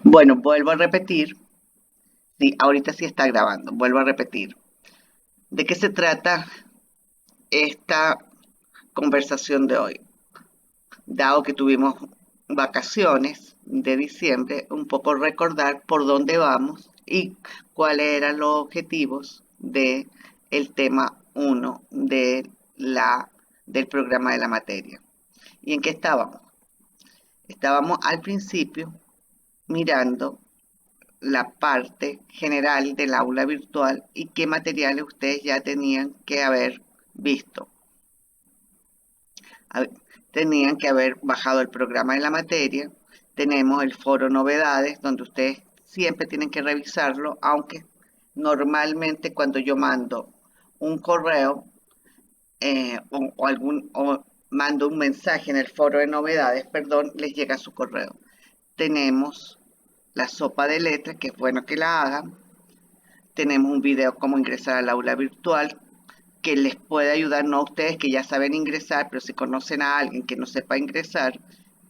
Bueno, vuelvo a repetir. Sí, ahorita sí está grabando. Vuelvo a repetir. ¿De qué se trata esta conversación de hoy? Dado que tuvimos vacaciones de diciembre, un poco recordar por dónde vamos y cuáles eran los objetivos de el tema uno del programa de la materia. ¿Y en qué estábamos? Estábamos al principio mirando la parte general del aula virtual y qué materiales ustedes ya tenían que haber visto. Tenían que haber bajado el programa de la materia. Tenemos el foro novedades, donde ustedes siempre tienen que revisarlo, aunque normalmente cuando yo mando un correo o mando un mensaje en el foro de novedades, perdón, les llega a su correo. Tenemos la sopa de letras, que es bueno que la hagan. Tenemos un video cómo ingresar al aula virtual que les puede ayudar, no a ustedes que ya saben ingresar, pero si conocen a alguien que no sepa ingresar,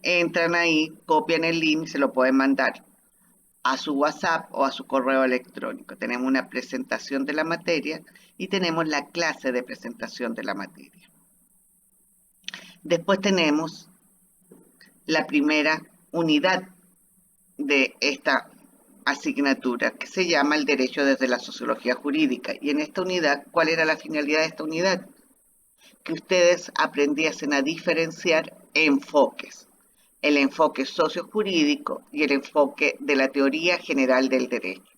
entran ahí, copian el link y se lo pueden mandar a su WhatsApp o a su correo electrónico. Tenemos una presentación de la materia y tenemos la clase de presentación de la materia. Después tenemos la primera unidad de esta asignatura que se llama el derecho desde la sociología jurídica. Y en esta unidad, ¿cuál era la finalidad de esta unidad? Que ustedes aprendiesen a diferenciar enfoques, el enfoque sociojurídico y el enfoque de la teoría general del derecho,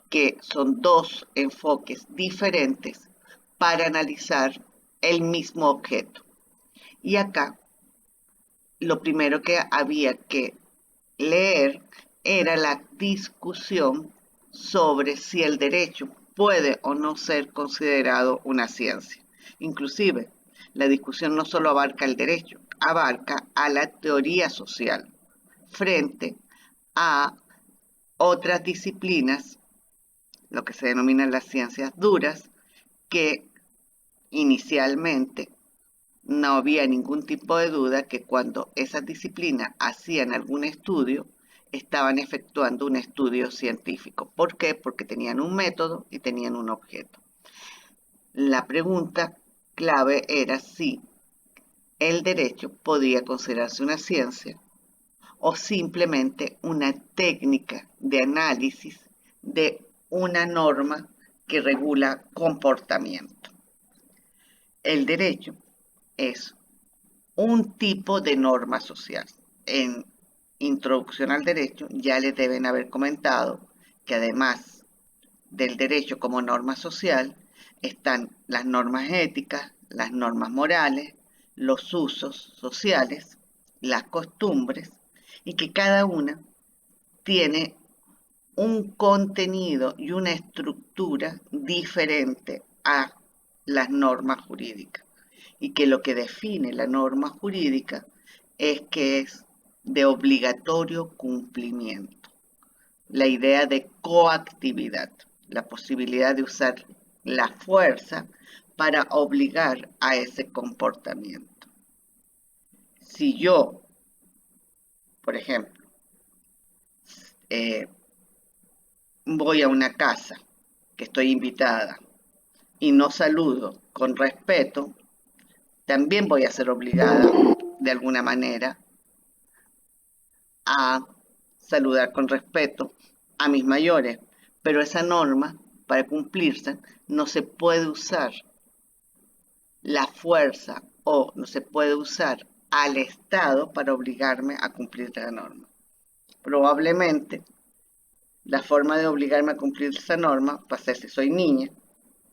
que son dos enfoques diferentes para analizar el mismo objeto. Y acá lo primero que había que leer era la discusión sobre si el derecho puede o no ser considerado una ciencia. Inclusive, la discusión no solo abarca el derecho, abarca a la teoría social frente a otras disciplinas, lo que se denominan las ciencias duras, que inicialmente no había ningún tipo de duda que cuando esas disciplinas hacían algún estudio, estaban efectuando un estudio científico. ¿Por qué? Porque tenían un método y tenían un objeto. La pregunta clave era si el derecho podía considerarse una ciencia o simplemente una técnica de análisis de una norma que regula comportamiento. El derecho es un tipo de norma social. En Introducción al Derecho ya les deben haber comentado que además del derecho como norma social están las normas éticas, las normas morales, los usos sociales, las costumbres y que cada una tiene un contenido y una estructura diferente a las normas jurídicas y que lo que define la norma jurídica es que es de obligatorio cumplimiento. La idea de coactividad, la posibilidad de usar la fuerza para obligar a ese comportamiento. Si yo, por ejemplo, eh, voy a una casa que estoy invitada y no saludo con respeto, también voy a ser obligada de alguna manera a saludar con respeto a mis mayores, pero esa norma, para cumplirse, no se puede usar la fuerza o no se puede usar al Estado para obligarme a cumplir la norma. Probablemente la forma de obligarme a cumplir esa norma, para ser si soy niña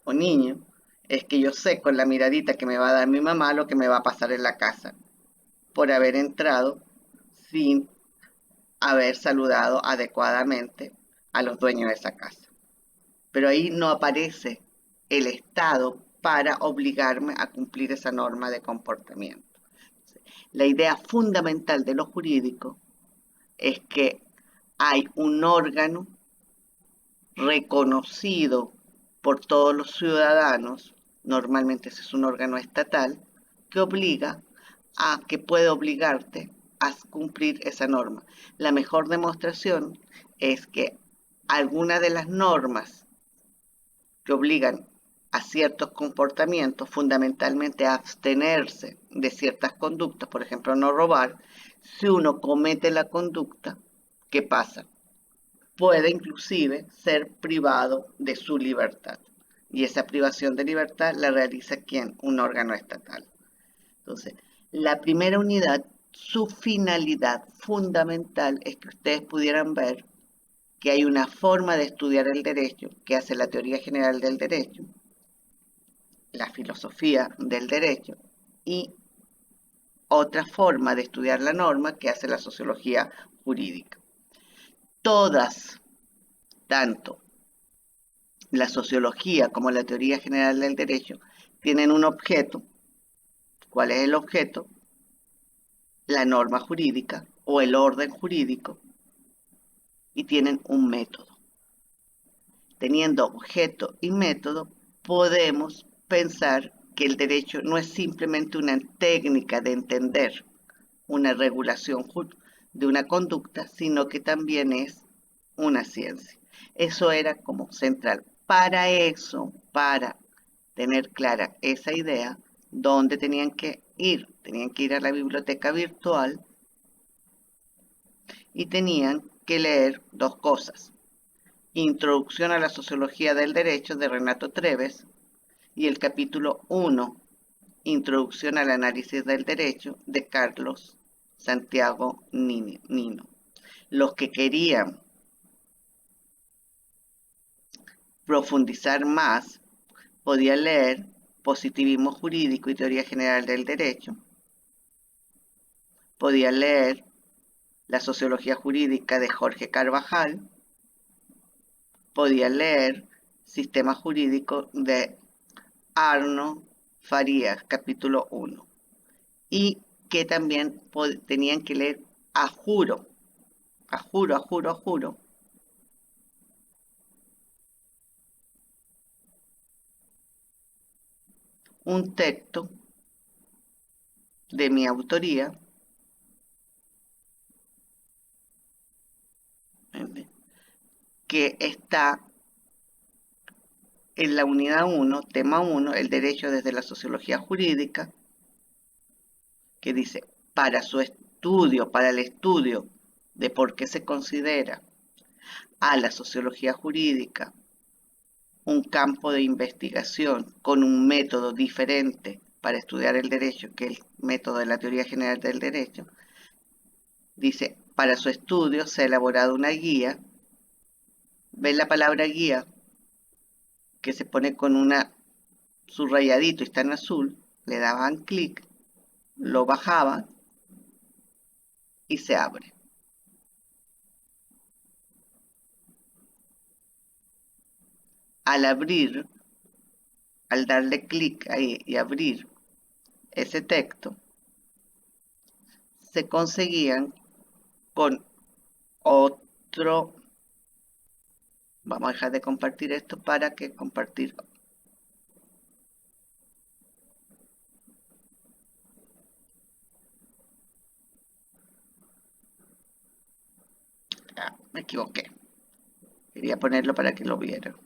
o niño, es que yo sé con la miradita que me va a dar mi mamá lo que me va a pasar en la casa por haber entrado sin haber saludado adecuadamente a los dueños de esa casa. Pero ahí no aparece el Estado para obligarme a cumplir esa norma de comportamiento. La idea fundamental de lo jurídico es que hay un órgano reconocido por todos los ciudadanos, normalmente ese es un órgano estatal, que obliga que puede obligarte haz cumplir esa norma. La mejor demostración es que algunas de las normas que obligan a ciertos comportamientos, fundamentalmente a abstenerse de ciertas conductas, por ejemplo, no robar, si uno comete la conducta, ¿qué pasa? Puede inclusive ser privado de su libertad. Y esa privación de libertad la realiza ¿quién? Un órgano estatal. Entonces, la primera unidad, su finalidad fundamental es que ustedes pudieran ver que hay una forma de estudiar el derecho que hace la teoría general del derecho, la filosofía del derecho y otra forma de estudiar la norma que hace la sociología jurídica. Todas, tanto la sociología como la teoría general del derecho, tienen un objeto. ¿Cuál es el objeto? La norma jurídica o el orden jurídico, y tienen un método. Teniendo objeto y método, podemos pensar que el derecho no es simplemente una técnica de entender una regulación de una conducta, sino que también es una ciencia. Eso era como central. Para eso, para tener clara esa idea, ¿dónde tenían que ir? Tenían que ir a la biblioteca virtual y tenían que leer dos cosas. Introducción a la Sociología del Derecho de Renato Treves y el capítulo 1, Introducción al Análisis del Derecho de Carlos Santiago Nino. Los que querían profundizar más podían leer Positivismo Jurídico y Teoría General del Derecho, podían leer La Sociología Jurídica de Jorge Carvajal, podían leer Sistema Jurídico de Arno Farías, capítulo 1, y que también tenían que leer a juro, un texto de mi autoría, que está en la unidad 1, tema 1, el derecho desde la sociología jurídica, que dice, para el estudio de por qué se considera a la sociología jurídica un campo de investigación con un método diferente para estudiar el derecho que el método de la teoría general del derecho, dice, para su estudio se ha elaborado una guía. ¿Ven la palabra guía? Que se pone con una subrayadito y está en azul, le daban clic, lo bajaban y se abre. Al abrir, al darle clic ahí y abrir ese texto, se conseguían con otro. Vamos a dejar de compartir esto para que compartir. Ah, me equivoqué. Quería ponerlo para que lo vieran.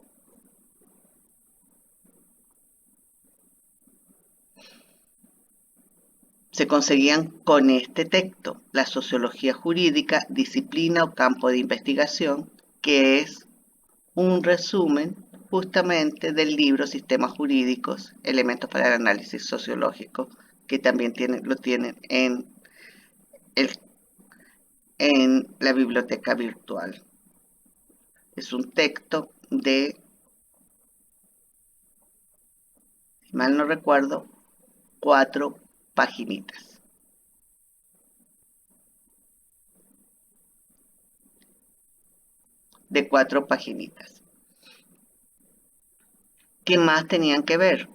Se conseguían con este texto, la sociología jurídica, disciplina o campo de investigación, que es un resumen justamente del libro Sistemas Jurídicos, Elementos para el Análisis Sociológico, que también lo tienen en la biblioteca virtual. Es un texto de, si mal no recuerdo, 4 paginitas. De 4 paginitas. ¿Qué más tenían que ver?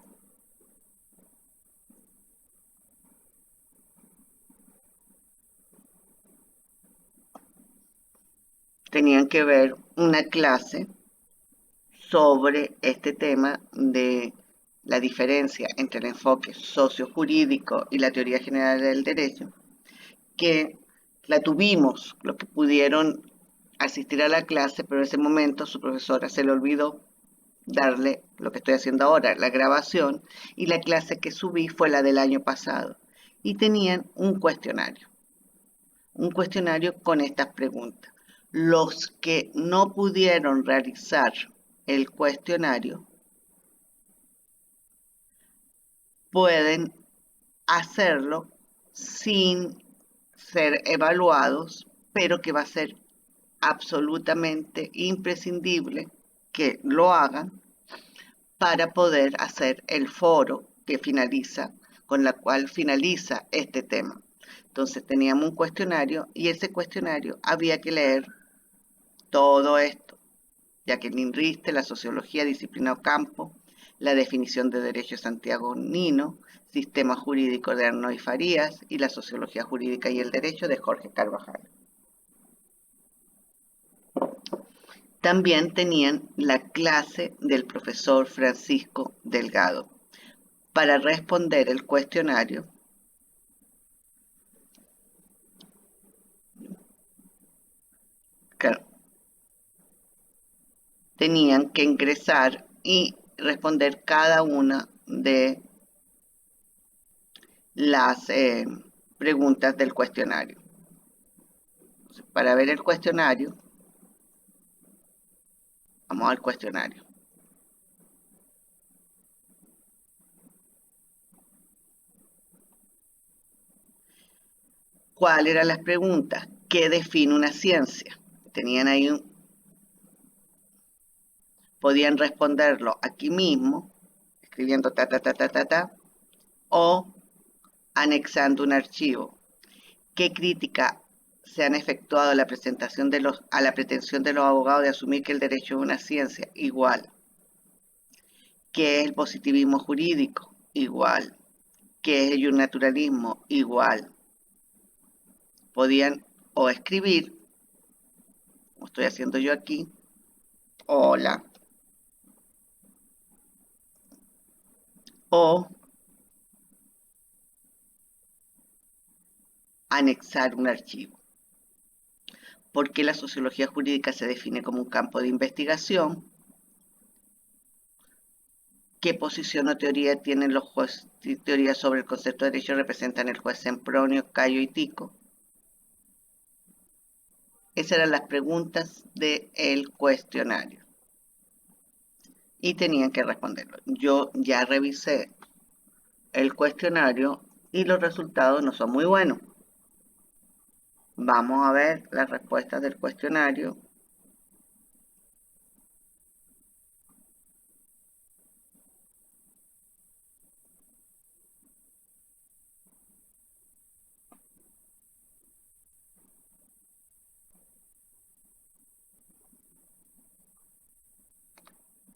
Tenían que ver una clase sobre este tema de la diferencia entre el enfoque sociojurídico y la teoría general del derecho, que la tuvimos, los que pudieron asistir a la clase, pero en ese momento su profesora se le olvidó darle lo que estoy haciendo ahora, la grabación, y la clase que subí fue la del año pasado. Y tenían un cuestionario con estas preguntas. Los que no pudieron realizar el cuestionario pueden hacerlo sin ser evaluados, pero que va a ser absolutamente imprescindible que lo hagan para poder hacer el foro que finaliza, con la cual finaliza este tema. Entonces teníamos un cuestionario y ese cuestionario había que leer todo esto, Jacqueline Riste, la sociología, disciplina o campo, la definición de derecho santiagonino, sistema jurídico de Arnoy Farías y la sociología jurídica y el derecho de Jorge Carvajal. También tenían la clase del profesor Francisco Delgado. Para responder el cuestionario, claro, tenían que ingresar y responder cada una de las preguntas del cuestionario. Para ver el cuestionario, vamos al cuestionario. ¿Cuáles eran las preguntas? ¿Qué define una ciencia? Tenían ahí podían responderlo aquí mismo, escribiendo o anexando un archivo. ¿Qué crítica se han efectuado a la presentación a la pretensión de los abogados de asumir que el derecho es una ciencia? Igual. ¿Qué es el positivismo jurídico? Igual. ¿Qué es el naturalismo? Igual. Podían o escribir, como estoy haciendo yo aquí, hola, o anexar un archivo. ¿Por qué la sociología jurídica se define como un campo de investigación? ¿Qué posición o teoría tienen los jueces? Teorías sobre el concepto de derecho representan el juez Sempronio, Cayo y Tico. Esas eran las preguntas del cuestionario. Y tenían que responderlo. Yo ya revisé el cuestionario y los resultados no son muy buenos. Vamos a ver las respuestas del cuestionario.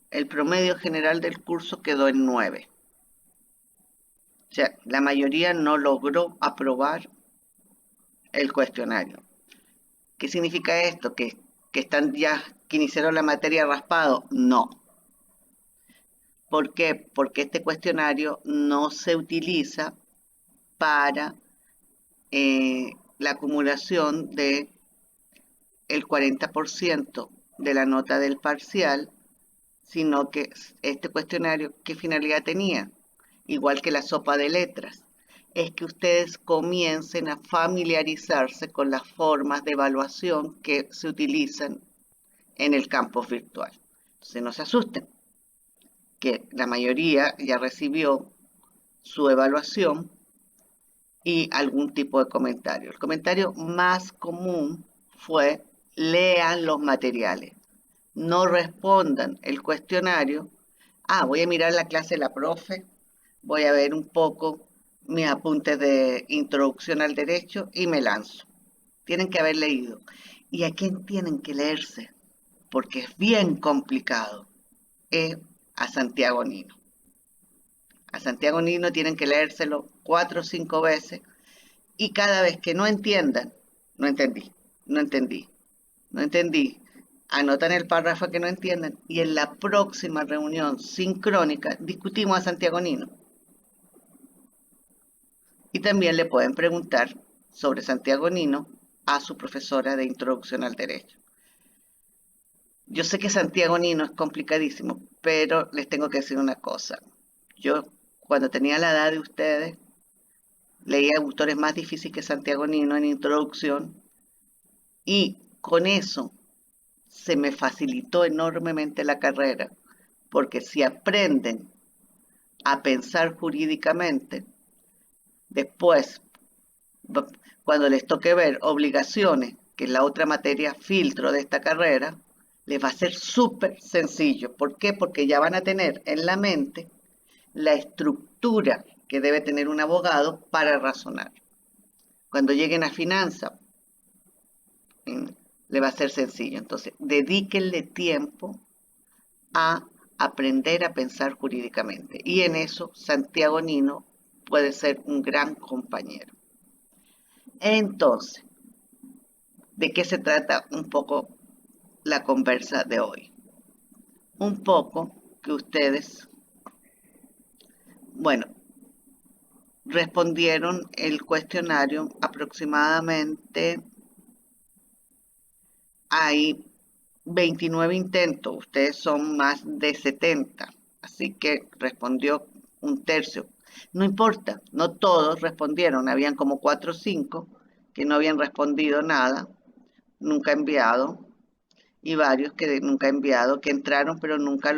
El promedio general del curso quedó en 9. O sea, la mayoría no logró aprobar el cuestionario. ¿Qué significa esto? ¿Que están ya, que iniciaron la materia raspado? No. ¿Por qué? Porque este cuestionario no se utiliza para la acumulación de el 40% de la nota del parcial, sino que este cuestionario, ¿qué finalidad tenía? Igual que la sopa de letras, es que ustedes comiencen a familiarizarse con las formas de evaluación que se utilizan en el campus virtual. Entonces no se asusten, que la mayoría ya recibió su evaluación y algún tipo de comentario. El comentario más común fue: lean los materiales, no respondan el cuestionario. Voy a mirar la clase de la profe, voy a ver un poco mis apuntes de introducción al derecho y me lanzo. Tienen que haber leído. ¿Y a quién tienen que leerse? Porque es bien complicado. Es a Santiago Nino. A Santiago Nino tienen que leérselo 4 o 5 veces y cada vez que no entiendan, no entendí, no entendí, no entendí, anotan el párrafo que no entiendan y en la próxima reunión sincrónica discutimos a Santiago Nino. Y también le pueden preguntar sobre Santiago Nino a su profesora de Introducción al Derecho. Yo sé que Santiago Nino es complicadísimo, pero les tengo que decir una cosa. Yo, cuando tenía la edad de ustedes, leía autores más difíciles que Santiago Nino en Introducción y con eso se me facilitó enormemente la carrera, porque si aprenden a pensar jurídicamente, después, cuando les toque ver obligaciones, que es la otra materia filtro de esta carrera, les va a ser súper sencillo. ¿Por qué? Porque ya van a tener en la mente la estructura que debe tener un abogado para razonar. Cuando lleguen a finanzas, le va a ser sencillo. Entonces, dedíquenle tiempo a aprender a pensar jurídicamente. Y en eso, Santiago Nino puede ser un gran compañero. Entonces, ¿de qué se trata un poco la conversa de hoy? Un poco que ustedes, bueno, respondieron el cuestionario aproximadamente, hay 29 intentos, ustedes son más de 70, así que respondió un tercio. No importa, no todos respondieron, habían como 4 o 5 que no habían respondido nada, nunca enviado, y varios que nunca enviado, que entraron pero nunca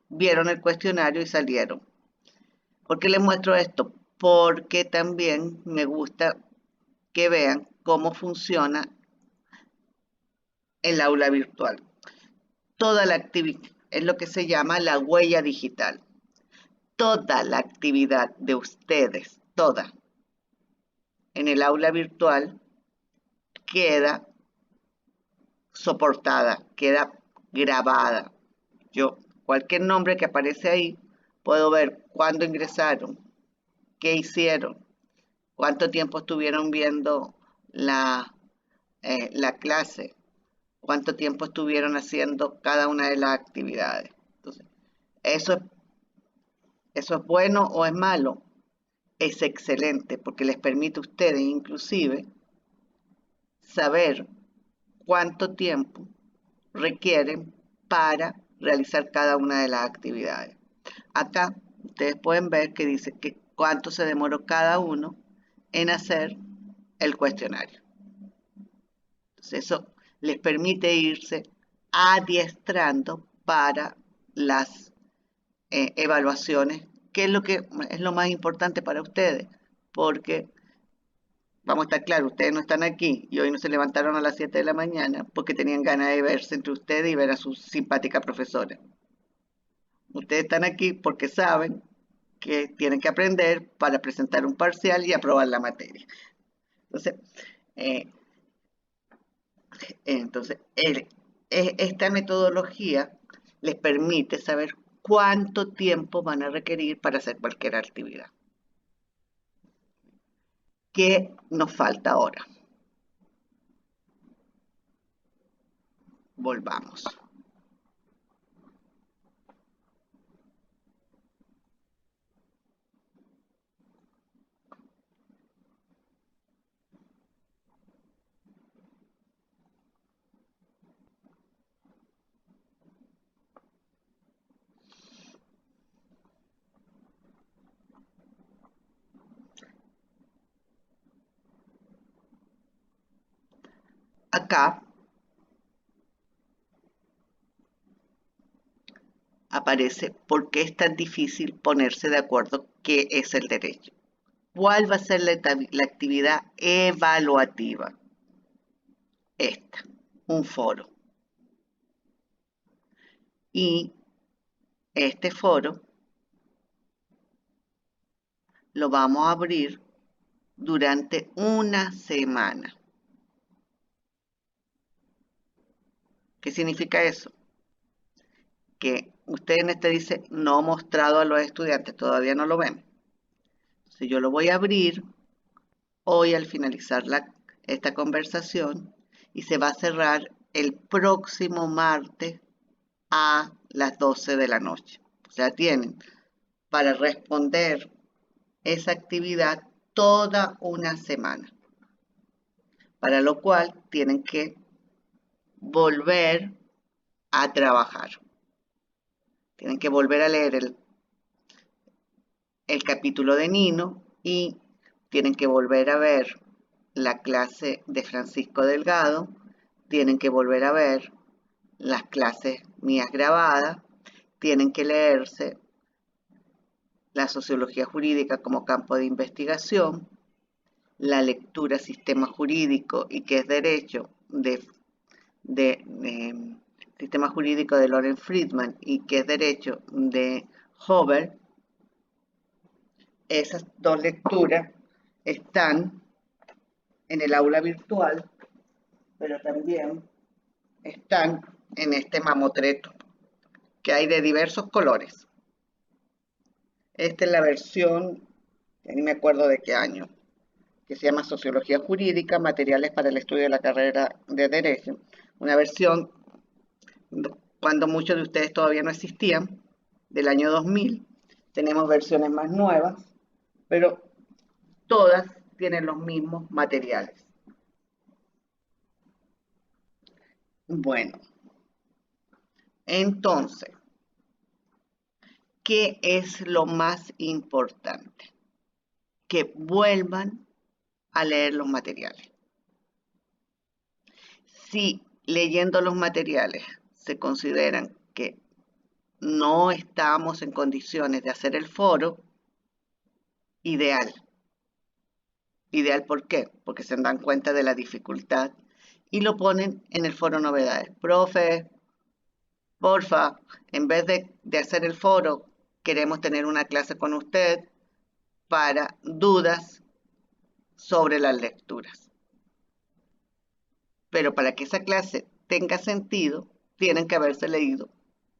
vieron el cuestionario y salieron. ¿Por qué les muestro esto? Porque también me gusta que vean cómo funciona el aula virtual. Toda la actividad es lo que se llama la huella digital. Toda la actividad de ustedes, toda, en el aula virtual queda soportada, queda grabada. Yo, cualquier nombre que aparece ahí, puedo ver cuándo ingresaron, qué hicieron, cuánto tiempo estuvieron viendo la clase, cuánto tiempo estuvieron haciendo cada una de las actividades. Entonces, eso es bueno o es malo. Es excelente porque les permite a ustedes inclusive saber cuánto tiempo requieren para realizar cada una de las actividades. Acá ustedes pueden ver que dice que cuánto se demoró cada uno en hacer el cuestionario. Entonces eso les permite irse adiestrando para las evaluaciones, que es lo más importante para ustedes, porque vamos a estar claros, ustedes no están aquí y hoy no se levantaron a las 7 de la mañana porque tenían ganas de verse entre ustedes y ver a su simpática profesora. Ustedes están aquí porque saben que tienen que aprender para presentar un parcial y aprobar la materia. Entonces, eh, esta metodología les permite saber cuánto tiempo van a requerir para hacer cualquier actividad. ¿Qué nos falta ahora? Volvamos. Acá aparece por qué es tan difícil ponerse de acuerdo qué es el derecho. ¿Cuál va a ser la actividad evaluativa? Esta, un foro. Y este foro lo vamos a abrir durante una semana. ¿Qué significa eso? Que usted en este dice no mostrado a los estudiantes, todavía no lo ven. Si yo lo voy a abrir hoy al finalizar esta conversación y se va a cerrar el próximo martes a las 12 de la noche. O sea, tienen para responder esa actividad toda una semana, para lo cual tienen que volver a trabajar. Tienen que volver a leer el capítulo de Nino y tienen que volver a ver la clase de Francisco Delgado, tienen que volver a ver las clases mías grabadas, tienen que leerse la sociología jurídica como campo de investigación, la lectura sistema jurídico y qué es derecho de sistema jurídico de Loren Friedman y qué es derecho de Hover. Esas dos lecturas están en el aula virtual, pero también están en este mamotreto que hay de diversos colores. Esta es la versión, ni me acuerdo de qué año, que se llama Sociología Jurídica, Materiales para el Estudio de la Carrera de Derecho. Una versión cuando muchos de ustedes todavía no existían, del año 2000. Tenemos versiones más nuevas, pero todas tienen los mismos materiales. Bueno, entonces, ¿qué es lo más importante? Que vuelvan a leer los materiales. Si leyendo los materiales se consideran que no estamos en condiciones de hacer el foro, ideal. Ideal, ¿por qué? Porque se dan cuenta de la dificultad y lo ponen en el foro novedades. Profe, porfa, en vez de hacer el foro, queremos tener una clase con usted para dudas sobre las lecturas. Pero para que esa clase tenga sentido, tienen que haberse leído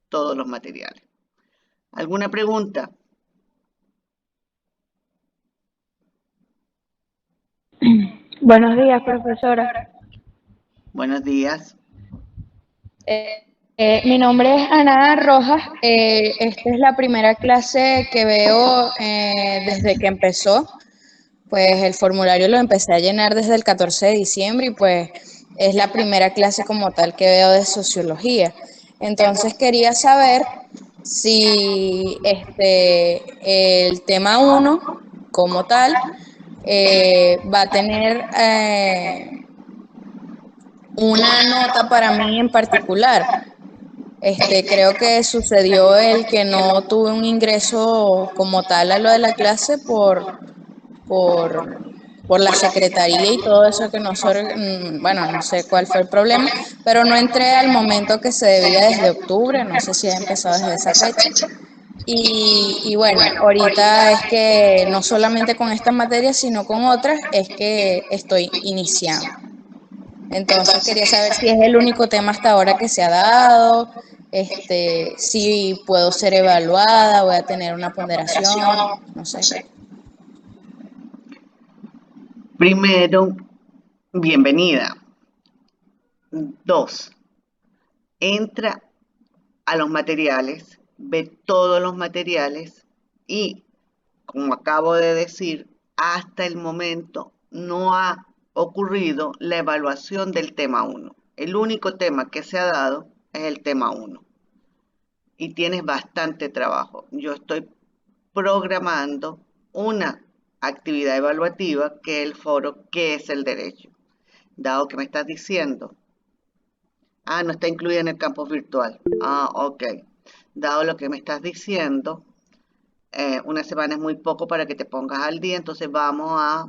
todos los materiales. ¿Alguna pregunta? Buenos días, profesora. Buenos días. Mi nombre es Ana Rojas. Esta es la primera clase que veo desde que empezó. Pues el formulario lo empecé a llenar desde el 14 de diciembre y pues es la primera clase como tal que veo de sociología. Entonces quería saber si el tema 1 como tal va a tener una nota para mí en particular. Creo que sucedió el que no tuve un ingreso como tal a lo de la clase por, por la secretaría y todo eso que no bueno, no sé cuál fue el problema, pero no entré al momento que se debía desde octubre, no sé si ha empezado desde esa fecha. Y bueno, ahorita es que no solamente con estas materias, sino con otras, es que estoy iniciando. Entonces quería saber si es el único tema hasta ahora que se ha dado, si puedo ser evaluada, voy a tener una ponderación, no sé. Primero, bienvenida. 2. Entra a los materiales, ve todos los materiales y, como acabo de decir, hasta el momento no ha ocurrido la evaluación del tema 1. El único tema que se ha dado es el tema 1. Y tienes bastante trabajo. Yo estoy programando una actividad evaluativa que es el foro ¿Qué es el derecho? Dado que me estás diciendo, no está incluida en el campus virtual. Ok. Dado lo que me estás diciendo, una semana es muy poco para que te pongas al día, entonces vamos a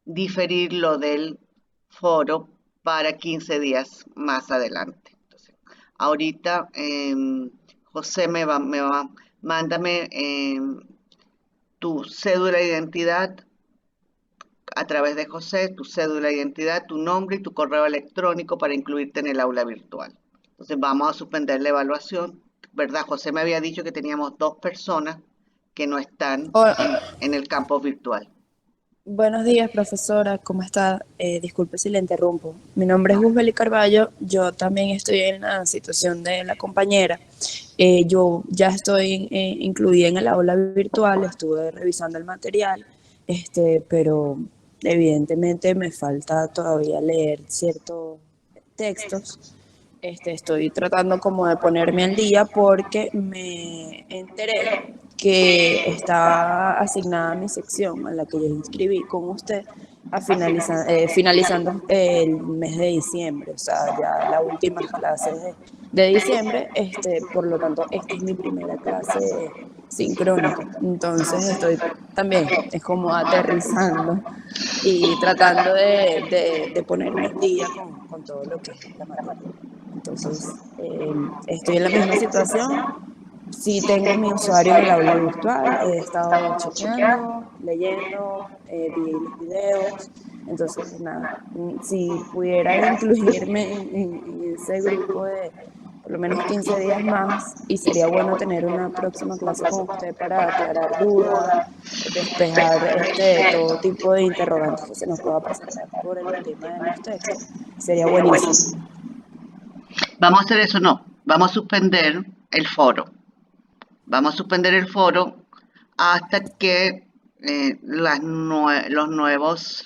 diferir lo del foro para 15 días más adelante. Entonces, ahorita José mándame tu cédula de identidad a través de José, tu cédula de identidad, tu nombre y tu correo electrónico para incluirte en el aula virtual. Entonces vamos a suspender la evaluación, ¿verdad? José me había dicho que teníamos 2 personas que no están en el campo virtual. Buenos días, profesora. ¿Cómo está? Disculpe si le interrumpo. Mi nombre es Guzbeli Carballo. Yo también estoy en la situación de la compañera. Yo ya estoy incluida en el aula virtual, estuve revisando el material pero evidentemente me falta todavía leer ciertos textos. Estoy tratando como de ponerme al día porque me enteré que está asignada mi sección a la que yo inscribí con usted finalizando el mes de diciembre, o sea, ya las últimas clases de diciembre, por lo tanto, esta es mi primera clase sincrónica. Entonces estoy también, es como aterrizando y tratando de ponerme al día con todo lo que es la materia. Entonces, estoy en la misma situación. Sí tengo mi usuario en el aula virtual, he estado chequeando, leyendo, vi los videos. Entonces, nada, si pudiera incluirme en ese grupo de por lo menos 15 días más, y sería bueno tener una próxima clase con usted para aclarar dudas, despejar todo tipo de interrogantes que se nos pueda presentar por el tema de los textos, sería buenísimo. Vamos a hacer eso, no. Vamos a suspender el foro. Vamos a suspender el foro hasta que los nuevos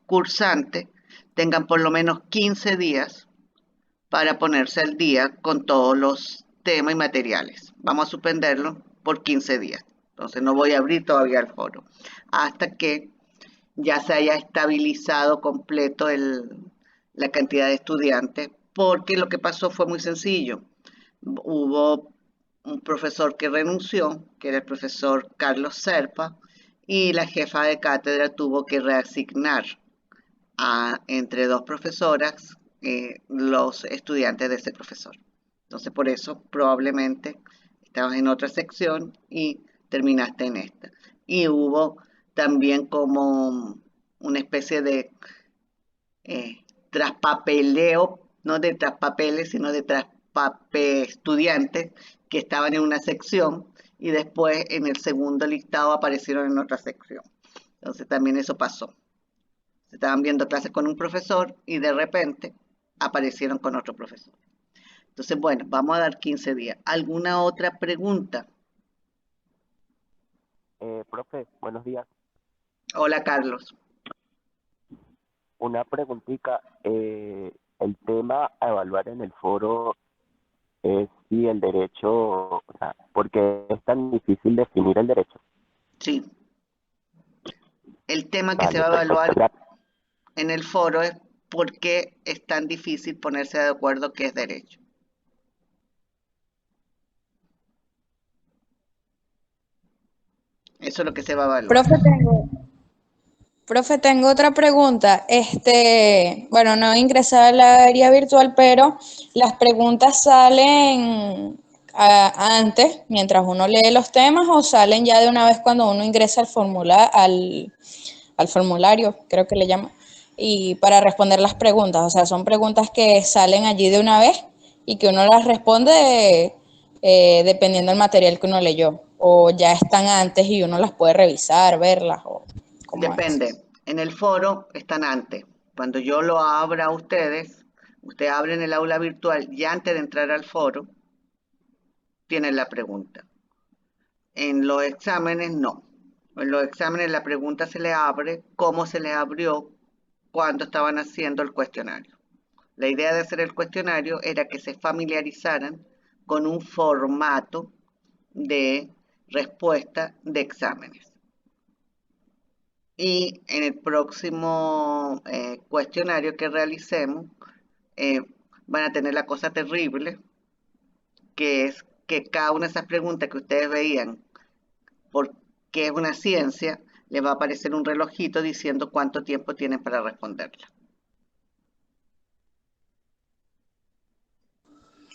cursantes tengan por lo menos 15 días para ponerse al día con todos los temas y materiales. Vamos a suspenderlo por 15 días. Entonces no voy a abrir todavía el foro hasta que ya se haya estabilizado completo la cantidad de estudiantes, porque lo que pasó fue muy sencillo. Hubo un profesor que renunció, que era el profesor Carlos Serpa, y la jefa de cátedra tuvo que reasignar entre dos profesoras los estudiantes de ese profesor. Entonces, por eso probablemente estabas en otra sección y terminaste en esta. Y hubo también como una especie de traspapeleo, no de traspapeles, sino de traspape estudiantes que estaban en una sección y después en el segundo listado aparecieron en otra sección. Entonces también eso pasó. Se estaban viendo clases con un profesor y de repente aparecieron con otro profesor. Entonces, bueno, vamos a dar 15 días. ¿Alguna otra pregunta? Profe, buenos días. Hola, Carlos. Una preguntita. El tema a evaluar en el foro es si el derecho, o sea, ¿por qué es tan difícil definir el derecho? Sí. El tema que se Vale, va a evaluar perfecto. en el foro es por qué es tan difícil ponerse de acuerdo qué es derecho. Eso es lo que se va a evaluar. Profe, tengo otra pregunta. Bueno, no he ingresado a la área virtual, pero las preguntas salen antes, mientras uno lee los temas, o salen ya de una vez cuando uno ingresa al formulario, creo que le llama, y para responder las preguntas. O sea, son preguntas que salen allí de una vez y que uno las responde dependiendo del material que uno leyó, o ya están antes y uno las puede revisar, verlas, o cómo es. Depende. En el foro están antes. Cuando yo lo abra a ustedes, ustedes abren el aula virtual y antes de entrar al foro, tienen la pregunta. En los exámenes no. En los exámenes la pregunta se le abre, cómo se le abrió cuando estaban haciendo el cuestionario. La idea de hacer el cuestionario era que se familiarizaran con un formato de respuesta de exámenes. Y en el próximo cuestionario que realicemos, van a tener la cosa terrible, que es que cada una de esas preguntas que ustedes veían, porque es una ciencia, les va a aparecer un relojito diciendo cuánto tiempo tienen para responderla.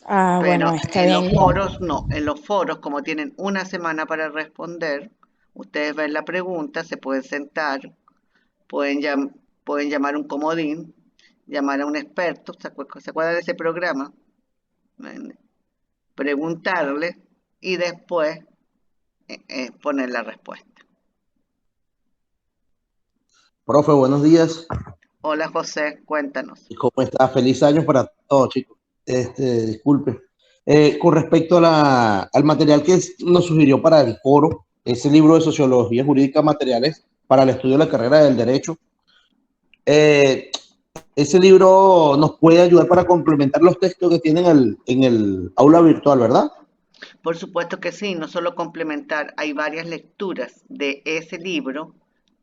Ah, Pero bueno, está en los bien. foros no, en los foros como tienen una semana para responder, ustedes ven la pregunta, se pueden sentar, pueden, pueden llamar a un comodín, llamar a un experto, ¿se acuerdan de ese programa? Preguntarle y después poner la respuesta. Profe, buenos días. Hola José, cuéntanos. ¿Cómo está? Feliz año para todos, chicos. Disculpe. Con respecto a al material que nos sugirió para el foro, ese libro de Sociología Jurídica Materiales, para el estudio de la carrera del derecho. Eh, Ese libro nos puede ayudar para complementar los textos que tienen en el aula virtual, ¿verdad? Por supuesto que sí, no solo complementar, hay varias lecturas de ese libro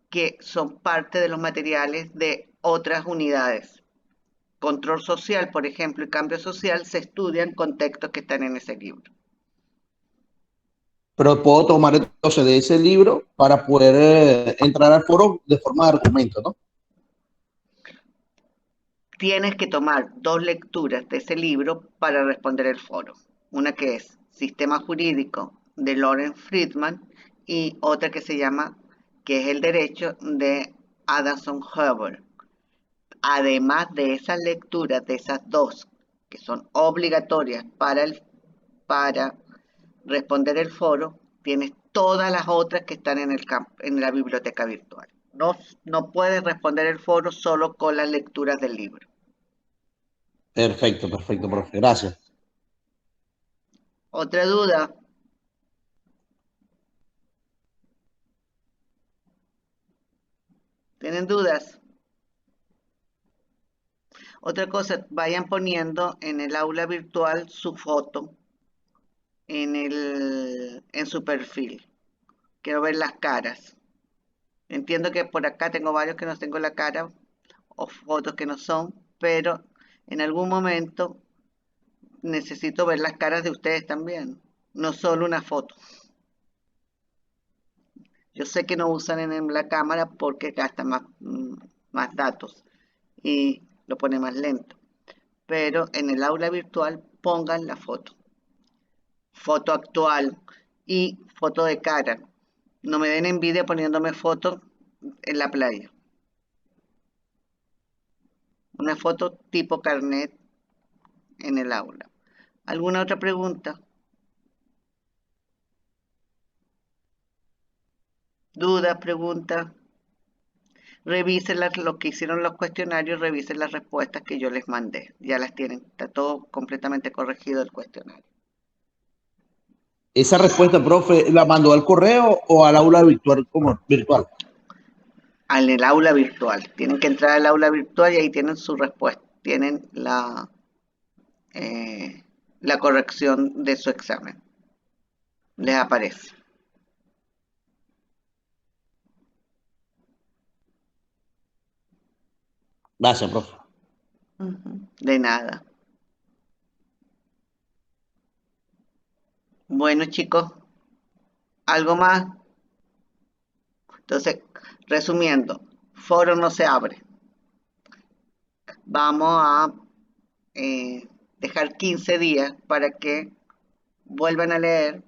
que son parte de los materiales de otras unidades. Control social, por ejemplo, y cambio social se estudian con textos que están en ese libro. Pero puedo tomar entonces de ese libro para poder entrar al foro de forma de argumento, ¿no? Tienes que tomar 2 lecturas de ese libro para responder el foro. Una que es Sistema Jurídico de Lawrence Friedman y otra que se llama que es el derecho de Adamson Hubbard. Además de esas lecturas, de esas 2 que son obligatorias para responder el foro, tienes todas las otras que están en la biblioteca virtual. No puedes responder el foro solo con las lecturas del libro. Perfecto, perfecto, profe. Gracias. ¿Otra duda? ¿Tienen dudas? Otra cosa, vayan poniendo en el aula virtual su foto en su perfil. Quiero ver las caras. Entiendo que por acá tengo varios que no tengo la cara o fotos que no son, pero en algún momento necesito ver las caras de ustedes también, no solo una foto. Yo sé que no usan en la cámara porque gasta más datos y lo pone más lento, pero en el aula virtual pongan la foto actual y foto de cara. No me den envidia poniéndome foto en la playa. Una foto tipo carnet en el aula. ¿Alguna otra pregunta? ¿Dudas, preguntas? Revisen lo que hicieron los cuestionarios, revisen las respuestas que yo les mandé. Ya las tienen, está todo completamente corregido el cuestionario. Esa respuesta, profe, ¿la mandó al correo o al aula virtual como virtual? En el aula virtual. Tienen que entrar al aula virtual y ahí tienen su respuesta. Tienen la corrección de su examen. Les aparece. Gracias, profe. De nada. Bueno, chicos, ¿algo más? Entonces, resumiendo, foro no se abre. Vamos a dejar 15 días para que vuelvan a leer,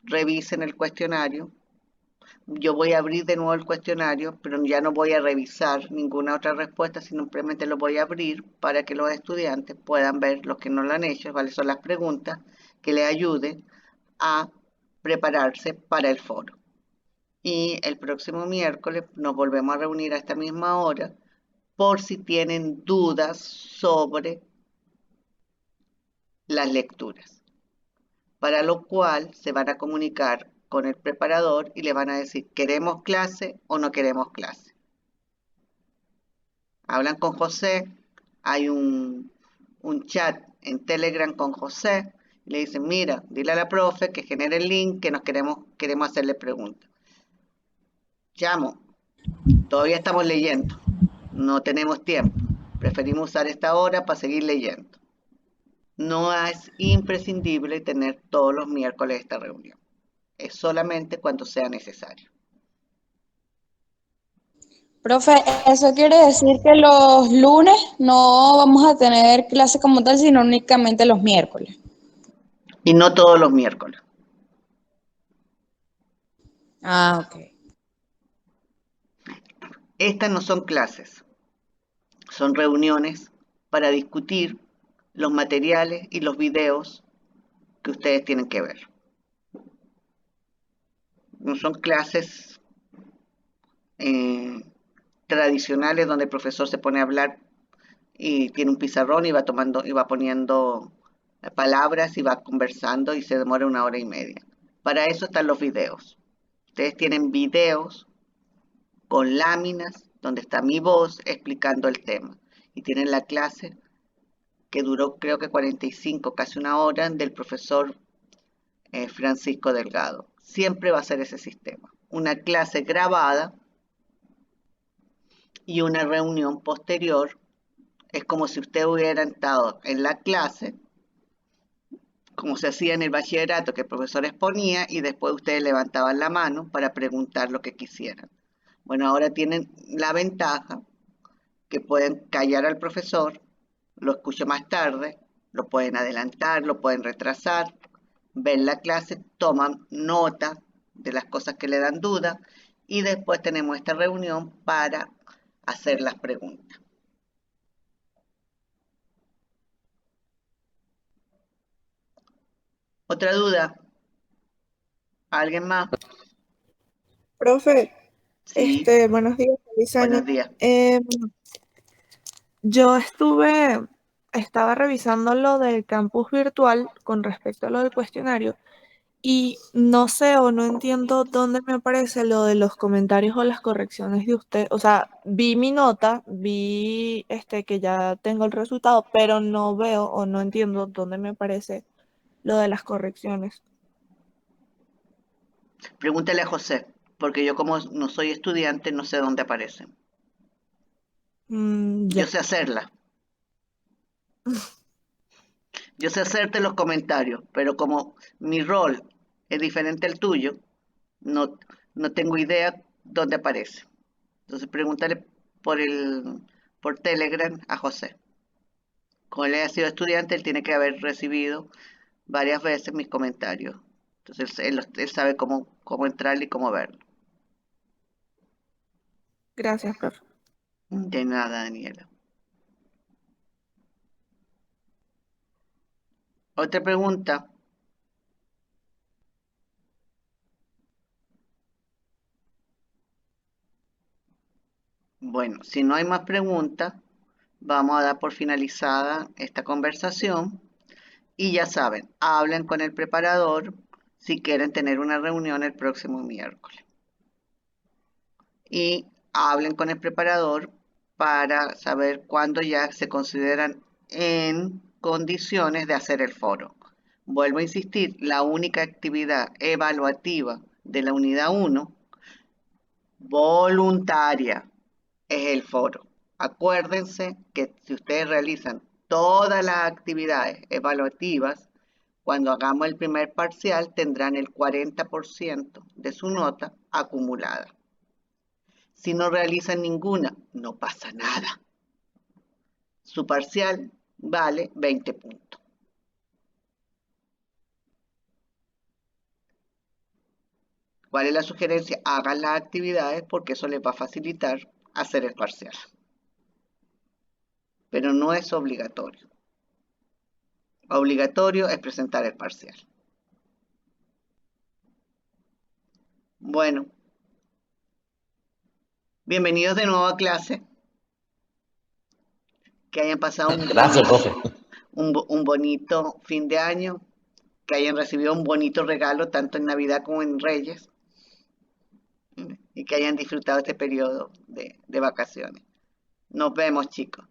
revisen el cuestionario. Yo voy a abrir de nuevo el cuestionario, pero ya no voy a revisar ninguna otra respuesta, sino simplemente lo voy a abrir para que los estudiantes puedan ver, los que no lo han hecho, cuáles son las preguntas que les ayuden a prepararse para el foro. Y el próximo miércoles nos volvemos a reunir a esta misma hora por si tienen dudas sobre las lecturas, para lo cual se van a comunicar con el preparador y le van a decir, ¿queremos clase o no queremos clase? Hablan con José, hay un chat en Telegram con José, y le dicen, mira, dile a la profe que genere el link, que queremos hacerle preguntas. Llamo, todavía estamos leyendo, no tenemos tiempo, preferimos usar esta hora para seguir leyendo. No es imprescindible tener todos los miércoles esta reunión. Es solamente cuando sea necesario. Profe, eso quiere decir que los lunes no vamos a tener clase como tal, sino únicamente los miércoles. Y no todos los miércoles. Ah, ok. Estas no son clases, son reuniones para discutir los materiales y los videos que ustedes tienen que ver. No son clases tradicionales donde el profesor se pone a hablar y tiene un pizarrón y va tomando y va poniendo palabras y va conversando y se demora 1 hora y media. Para eso están los videos. Ustedes tienen videos con láminas, donde está mi voz explicando el tema. Y tienen la clase que duró creo que 45, casi una hora, del profesor Francisco Delgado. Siempre va a ser ese sistema. Una clase grabada y una reunión posterior. Es como si usted hubiera estado en la clase, como se hacía en el bachillerato, que el profesor exponía y después ustedes levantaban la mano para preguntar lo que quisieran. Bueno, ahora tienen la ventaja que pueden callar al profesor, lo escucho más tarde, lo pueden adelantar, lo pueden retrasar, ven la clase, toman nota de las cosas que le dan duda y después tenemos esta reunión para hacer las preguntas. ¿Otra duda? ¿Alguien más? Profe, Sí, buenos días, feliz año. buenos días. Yo estaba revisando lo del campus virtual con respecto a lo del cuestionario y no sé o no entiendo dónde me aparece lo de los comentarios o las correcciones de usted. O sea, vi mi nota, vi que ya tengo el resultado, pero no veo o no entiendo dónde me aparece lo de las correcciones. Pregúntale a José, porque yo como no soy estudiante no sé dónde aparecen. Yo Ya, sé hacerla. Yo sé hacerte los comentarios, pero como mi rol es diferente al tuyo, no, no tengo idea dónde aparece. Entonces pregúntale por por Telegram a José. Como él ha sido estudiante, él tiene que haber recibido varias veces mis comentarios. Entonces él sabe cómo entrar y cómo verlo. gracias, profe. De nada, Daniela. Otra pregunta. Bueno, si no hay más preguntas, vamos a dar por finalizada esta conversación. Y ya saben, hablen con el preparador si quieren tener una reunión el próximo miércoles. Y hablen con el preparador para saber cuándo ya se consideran en condiciones de hacer el foro. Vuelvo a insistir, la única actividad evaluativa de la unidad 1, voluntaria, es el foro. Acuérdense que si ustedes realizan todas las actividades evaluativas, cuando hagamos el primer parcial tendrán el 40% de su nota acumulada. Si no realizan ninguna, no pasa nada. Su parcial vale 20 puntos. ¿Cuál es la sugerencia? Hagan las actividades porque eso les va a facilitar hacer el parcial. Pero no es obligatorio. Obligatorio es presentar el parcial. Bueno, bienvenidos de nuevo a clase. Que hayan pasado Gracias, profe. un bonito fin de año, que hayan recibido un bonito regalo tanto en Navidad como en Reyes y que hayan disfrutado este periodo de vacaciones. Nos vemos, chicos.